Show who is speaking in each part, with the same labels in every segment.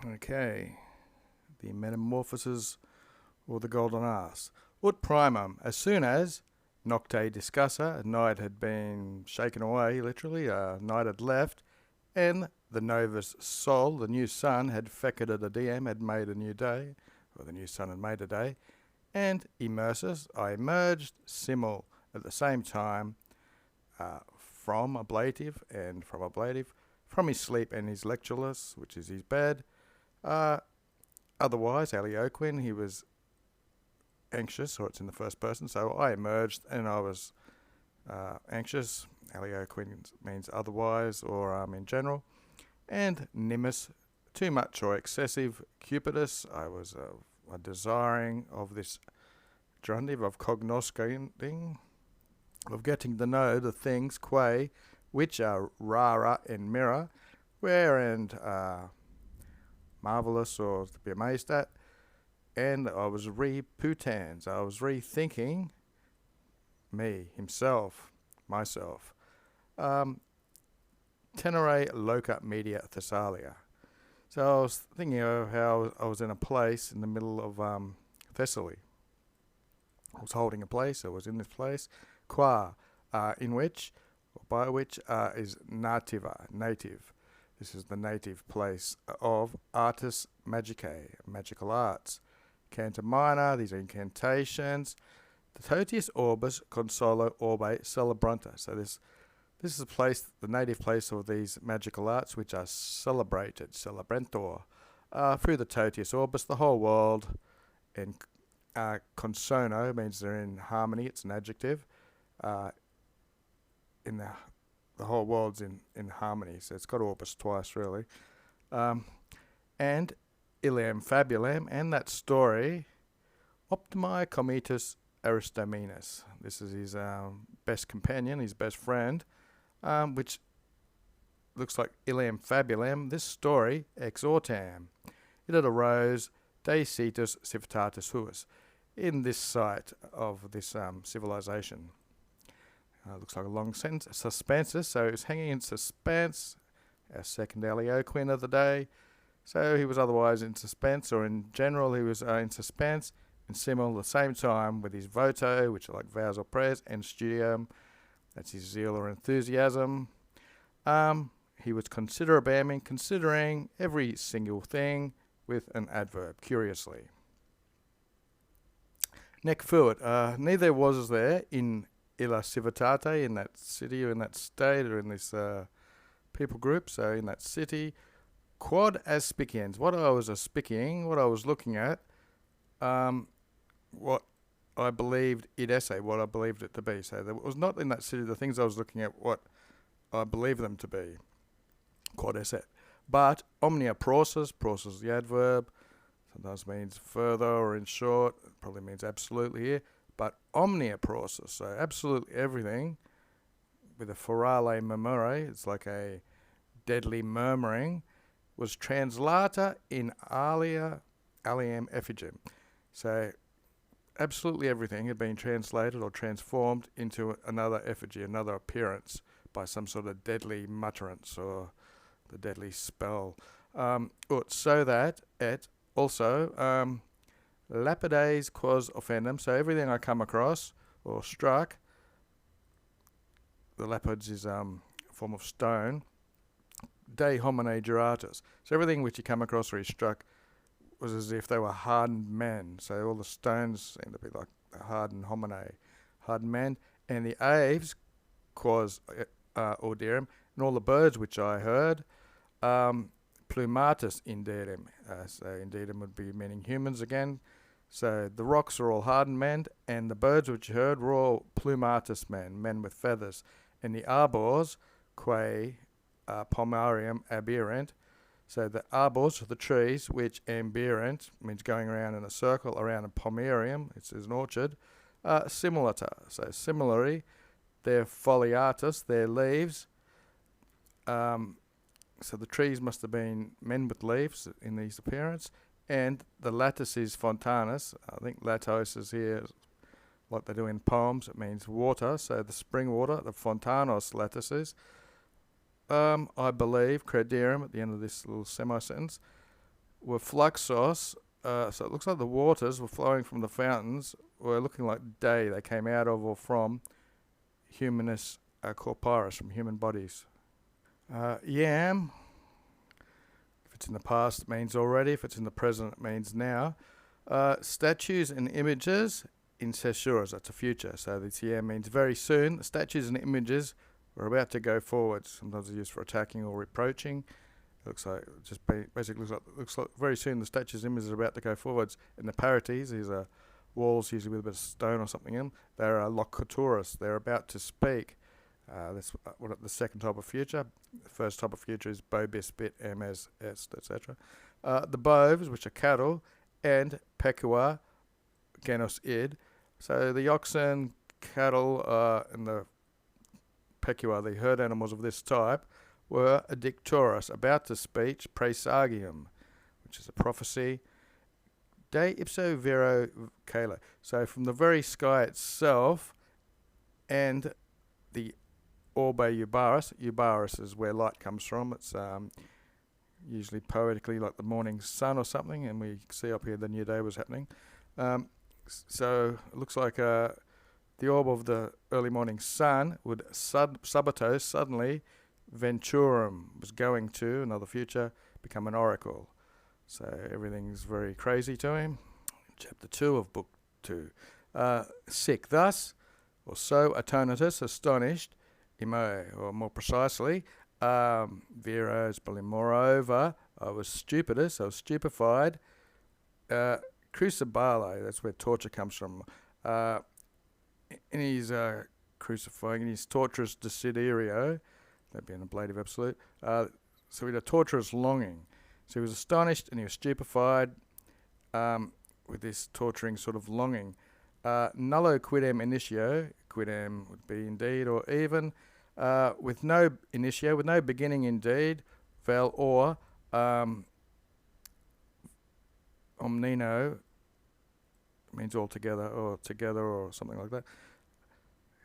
Speaker 1: Okay, the Metamorphoses or the Golden Ass. Ut primum, as soon as Nocte Discussa, night had been shaken away, literally, night had left, and the Novus Sol, the new sun, had fecunded a diem, had made a new day, or the new sun had made a day, and immersus, I emerged, simul, at the same time, from ablative and from ablative, from his sleep and his lectureless, which is his bed. Otherwise, Alioquin, he was anxious, or it's in the first person, so I emerged and I was anxious. Alioquin means otherwise or in general. And nimbus, too much or excessive. Cupidus, I was a desiring of this gerundive of cognoscing, of getting to know the things, quae, which are rara and mirror, rare and marvellous or to be amazed at. And I was reputans, I was rethinking me, himself, myself. Tenere loca media Thessalia. So I was thinking of how I was in a place in the middle of Thessaly. I was holding a place, I was in this place, qua, in which, or by which, is nativa, native. This is the native place of artis magicae, magical arts. Canta minor, these are incantations. The totius orbis consolo orbe celebranta. So this is a place, the native place of these magical arts, which are celebrated, celebrantor, through the totius orbis, the whole world. And consono means they're in harmony, it's an adjective. In the whole world's in harmony, so it's got orbis twice, really. And Iliam Fabulam, and that story, Optimi Comitus Aristomenes. This is his best companion, his best friend, which looks like Iliam Fabulam. This story, exhortam, it had arose de situs civitatis huis, in this site of this civilization. Looks like a long sentence. Suspensus, so he was hanging in suspense, our second Alioquin of the day. So he was otherwise in suspense, or in general he was in suspense, and simul at the same time with his voto, which are like vows or prayers, and studium, that's his zeal or enthusiasm. He was considering every single thing with an adverb, curiously. Nec fuit, neither was there in illa civitate, in that city or in that state or in this people group, so in that city, quod aspiciens, what I was aspicing, what I was looking at, what I believed it esse, what I believed it to be. So there was not in that city the things I was looking at what I believed them to be, quod esse. But omnia prosis is the adverb, sometimes means further or in short, it probably means absolutely here, but omnia prosis, so absolutely everything, with a forale murmure, it's like a deadly murmuring, was translata in aliam effigem. So absolutely everything had been translated or transformed into another effigy, another appearance, by some sort of deadly mutterance or the deadly spell. So that it also lapides quos offendum, so everything I come across or struck, the lapids is a form of stone, de homine juratus. So everything which he come across or he struck was as if they were hardened men. So all the stones seem to be like hardened homine, hardened men. And the aves, quos audirum, and all the birds which I heard, plumatus indedum. So indedum would be meaning humans again. So the rocks are all hardened men, and the birds which you heard were all plumatus men, men with feathers. And the arbors, quae pomarium aberrant, so the arbors, the trees, which aberrant means going around in a circle around a pomarium, it's an orchard, similata, so similarly, their foliatus, their leaves, so the trees must have been men with leaves in these appearance, and the lattice is fontanus. I think latos is here, like they do in poems, it means water, so the spring water, the fontanos lattices. I believe, crederum, at the end of this little semi-sentence, were fluxos. So it looks like the waters were flowing from the fountains, were looking like day. They came out of or from humanus corporis, from human bodies. Yam, if it's in the past, it means already. If it's in the present, it means now. Statues and images in Sessuras, that's a future. So this yam means very soon. The statues and images were about to go forward. Sometimes they're used for attacking or reproaching. It looks like basically looks like very soon the statues and images are about to go forwards. And the parities, these are walls usually with a bit of stone or something in them. They're locutorus. They're about to speak. That's what the second type of future. The first type of future is bobis, bit, ms, est, etc. The boves, which are cattle, and pekua, genus id. So the oxen, cattle, and the pekua, the herd animals of this type, were dictorus, about to speech, praesagium, which is a prophecy, de ipso vero calo. So from the very sky itself, and the orbe Ubarus is where light comes from. It's usually poetically like the morning sun or something, and we see up here the new day was happening. So it looks like the orb of the early morning sun would subito, suddenly, venturum, was going to, another future, become an oracle. So everything's very crazy to him. Chapter 2 of Book 2. Sick, thus, or so atonitus, astonished, imo, or more precisely, viros, but moreover, I was stupidus, I was stupefied, crucibale, that's where torture comes from. In his crucifying, in his torturous desiderio, that'd be an ablative absolute, so he had a torturous longing. So he was astonished and he was stupefied with this torturing sort of longing. Nullo quidem initio, quidem would be indeed or even, with no initio, with no beginning indeed, vel or omnino means altogether or together or something like that.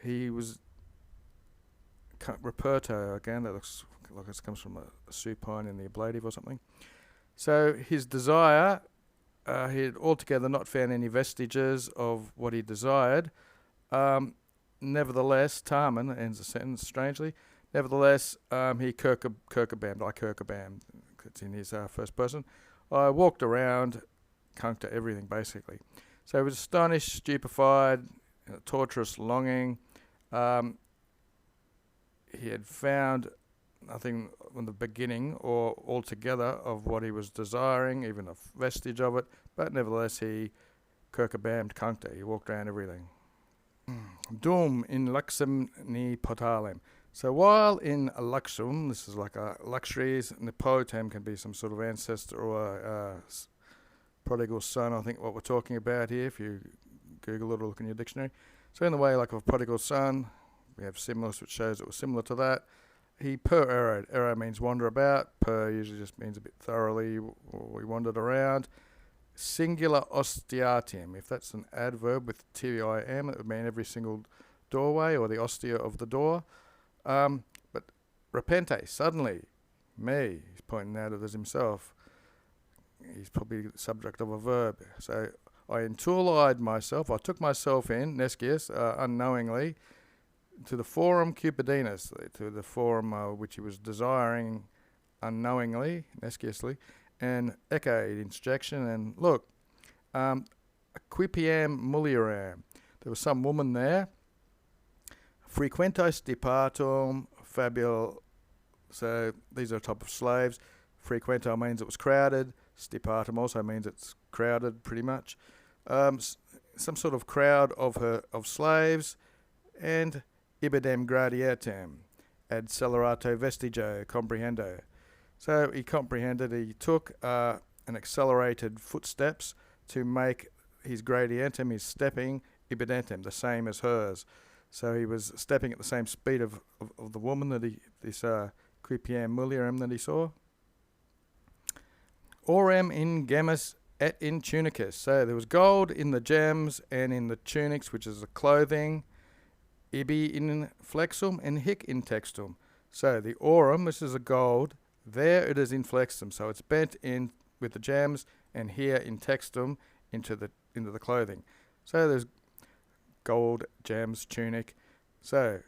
Speaker 1: He was reperto again, that looks like it comes from a supine in the ablative or something. So his desire, he had altogether not found any vestiges of what he desired. Nevertheless, Tarman ends the sentence strangely. Nevertheless, he Kirkabammed, I Kirkabammed, it's in his first person. I walked around, cunked to everything basically. So he was astonished, stupefied, torturous longing. He had found nothing from the beginning or altogether of what he was desiring, even a vestige of it, but nevertheless he Kirkabammed, cunked it. He walked around everything. Dum in luxum ni potalem. So while in a luxum, this is like a luxuries, nepotem can be some sort of ancestor or a prodigal son, I think what we're talking about here, if you Google it or look in your dictionary. So in the way like of a prodigal son, we have similus, which shows it was similar to that. He error. Error means wander about. Usually just means a bit thoroughly, or we wandered around. Singular ostiatim. If that's an adverb with tim, it would mean every single doorway or the ostia of the door. But repente, suddenly, me, he's pointing out it as himself. He's probably the subject of a verb. So I entooled myself, I took myself in, Nescius, unknowingly, to the forum Cupidinus, to the forum which he was desiring unknowingly, Nesciously, and echoed interjection, and look, quipiam mulieram, there was some woman there, frequentos departum fabul, so these are a type of slaves. Frequento means it was crowded, stipatum also means it's crowded pretty much. Some sort of crowd of slaves, and ibidem gradietem, ad celerato vestigio comprehendo. So he comprehended, he took an accelerated footsteps to make his gradientum, his stepping, ibidentem, the same as hers. So he was stepping at the same speed of the woman that this quipiam mulierum that he saw. Orem in gemmis et in tunicus. So there was gold in the gems and in the tunics, which is the clothing. Ibi in flexum and hic in textum. So the aurum, this is a gold, there it is in flexum. So it's bent in with the gems, and here in textum into the clothing. So there's gold, gems, tunic. So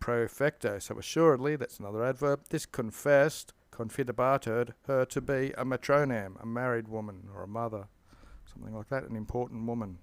Speaker 1: profecto. So assuredly, that's another adverb. This confessed, confidebated her to be a matronam, a married woman or a mother, something like that, an important woman.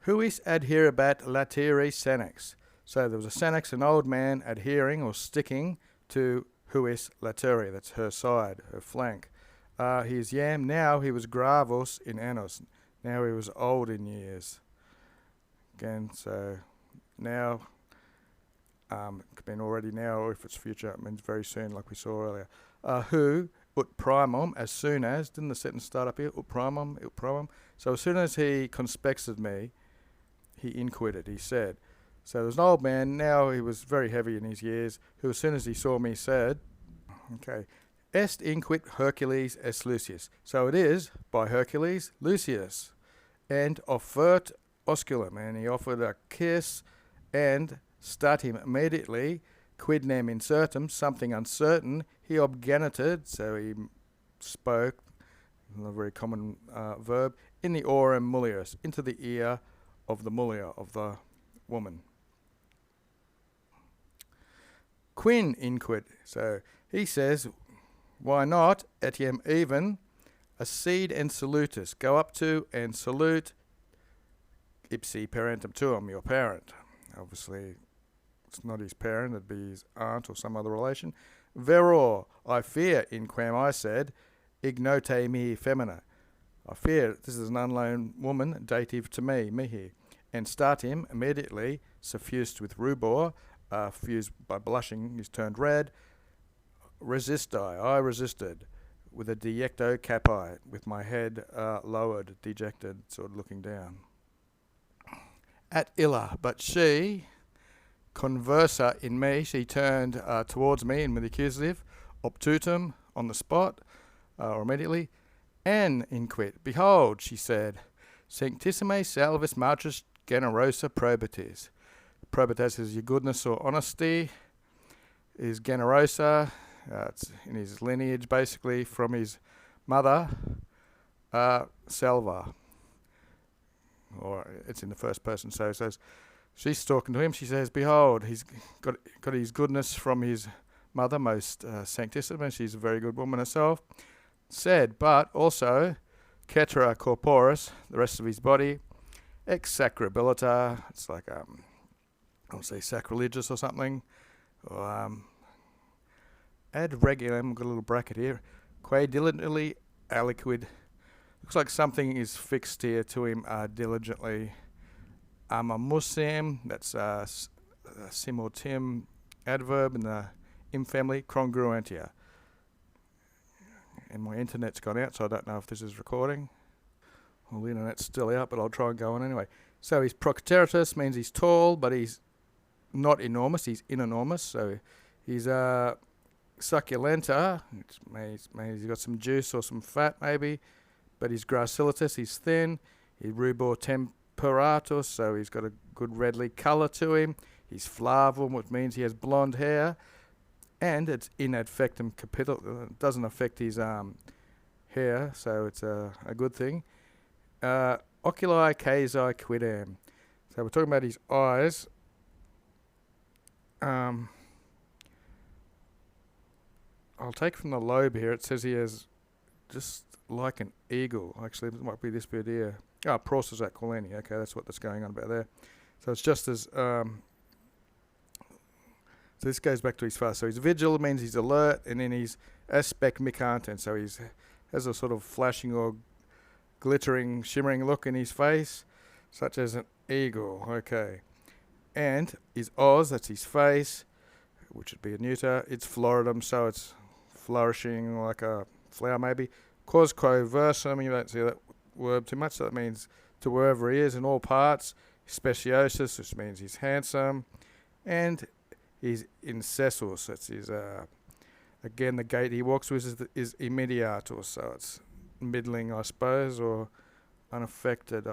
Speaker 1: Huis adherabat lateri senex. So there was a senex, an old man, adhering or sticking to huis lateri, that's her side, her flank. His yam, now he was gravos in annos, now he was old in years. Again, so now, it could mean already now, or if it's future, it means very soon, like we saw earlier. Who, ut primum, as soon as, didn't the sentence start up here? Ut primum. So as soon as he conspected me, he inquited, he said. So there was an old man, now he was very heavy in his years, who as soon as he saw me said, okay, est inquit Hercules est Lucius. So it is by Hercules, Lucius, and offert osculum, and he offered a kiss, and stat him immediately, quid nem incertum, something uncertain, he obgenited, so he spoke, a very common verb, in the orem mulierus, into the ear of the mulier, of the woman. Quin inquit, so he says, why not, etiam even, accede and salutus, go up to and salute ipsi parentum tuum, your parent. Obviously, it's not his parent, it'd be his aunt or some other relation. Veror, I fear, in quam I said, ignote mihi femina. I fear, this is an unknown woman, dative to me, mihi. And start him immediately, suffused with rubor, fused by blushing, he's turned red. Resisti, I resisted, with a dejecto capi, with my head lowered, dejected, sort of looking down. At illa, but she, conversa in me, she turned towards me in with the accusative, obtutum, on the spot, or immediately, and inquit, behold, she said, sanctissime salvis matris generosa probitis. Probitas is your goodness or honesty, is generosa, it's in his lineage basically from his mother, Salva. Or it's in the first person, so it says, she's talking to him, she says, behold, he's got his goodness from his mother, most sanctissima, she's a very good woman herself, said, but also, cetera corporis, the rest of his body, ex sacrabilita, it's like, I would say sacrilegious or something, or ad regulam, got a little bracket here, quae diligently aliquid. Looks like something is fixed here to him diligently. Amamusim, that's simultim adverb in the im family, congruentia. And my internet's gone out, so I don't know if this is recording. Well, the internet's still out, but I'll try and go on anyway. So he's procteritus, means he's tall, but he's not enormous, he's inenormous. So he's succulenta, which means he's got some juice or some fat maybe, but he's gracilitus, he's thin. He's rubor temperatus, so he's got a good redly colour to him. He's flavum, which means he has blonde hair, and it's in adfectum capital. It doesn't affect his hair, so it's a good thing. Oculi casi quidam. So we're talking about his eyes. I'll take from the lobe here. It says he has just like an eagle. Actually, it might be this bit here. Process aquilini. Okay, that's what's going on about there. So it's just as... so this goes back to his face. So he's vigil, means he's alert, and then he's aspect micantent. So he's has a sort of flashing or glittering, shimmering look in his face, such as an eagle. Okay. And his os, that's his face, which would be a neuter. It's floridum, so it's flourishing like a flower maybe. Quosquo versum, you don't see that word too much, so that means to wherever he is in all parts. Speciosus, which means he's handsome. And he's incessus, that's his, again, the gait he walks with is immediatus, so it's middling, I suppose, or unaffected.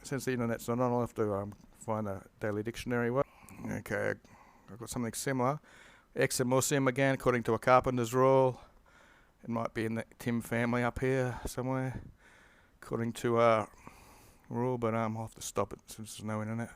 Speaker 1: Since the internet's not on, I'll have to find a daily dictionary word. Okay, I've got something similar. Exemusim, again, according to a carpenter's rule. It might be in the Tim family up here somewhere, according to rule, but I'll have to stop it since there's no internet.